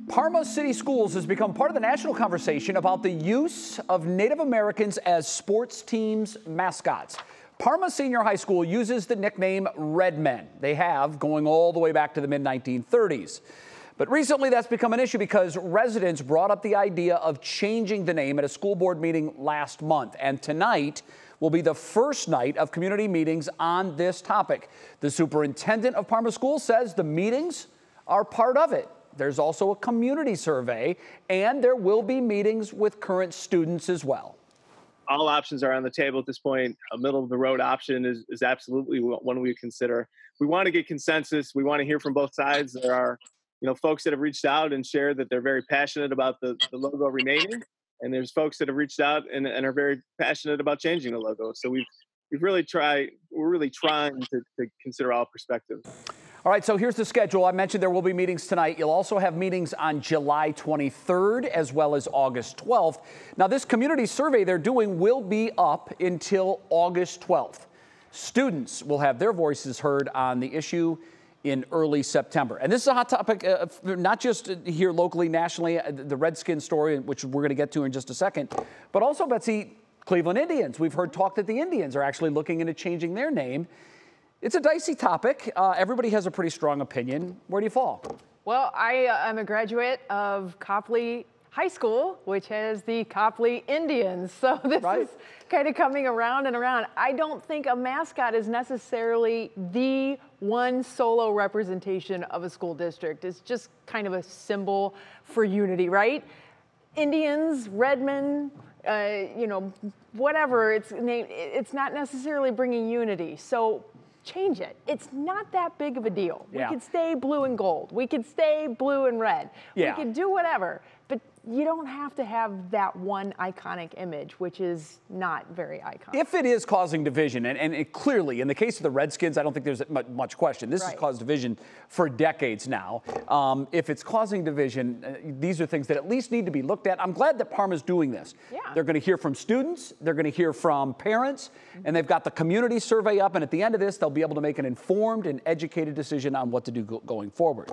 Parma City Schools has become part of the national conversation about the use of Native Americans as sports teams' mascots. Parma Senior High School uses the nickname Redmen. They have going all the way back to the mid-1930s. But recently that's become an issue because residents brought up the idea of changing the name at a school board meeting last month. And tonight will be the first night of community meetings on this topic. The superintendent of Parma School says the meetings are part of it. There's also a community survey, and there will be meetings with current students as well. All options are on the table at this point. A middle-of-the-road option is absolutely one we consider. We want to get consensus. We want to hear from both sides. There are, folks that have reached out and shared that they're very passionate about the logo remaining, and there's folks that have reached out and are very passionate about changing the logo. So we're really trying to consider all perspectives. All right, so here's the schedule. I mentioned there will be meetings tonight. You'll also have meetings on July 23rd as well as August 12th. Now, this community survey they're doing will be up until August 12th. Students will have their voices heard on the issue in early September. And this is a hot topic, not just here locally, nationally, the Redskins story, which we're going to get to in just a second, but also, Betsy, Cleveland Indians. We've heard talk that the Indians are actually looking into changing their name. It's a dicey topic. Everybody has a pretty strong opinion. Where do you fall? Well, I'm a graduate of Copley High School, which has the Copley Indians. So this is kind of coming around and around. I don't think a mascot is necessarily the one solo representation of a school district. It's just kind of a symbol for unity, right? Indians, Redmen, whatever it's named, it's not necessarily bringing unity. So change it. It's not that big of a deal. We could stay blue and gold. We could stay blue and red. We could do whatever. But you don't have to have that one iconic image, which is not very iconic. If it is causing division, and it clearly, in the case of the Redskins, I don't think there's much question. This has caused division for decades now. If it's causing division, these are things that at least need to be looked at. I'm glad that Parma's doing this. They're going to hear from students, they're going to hear from parents, and they've got the community survey up, and at the end of this, they'll be able to make an informed and educated decision on what to do going forward.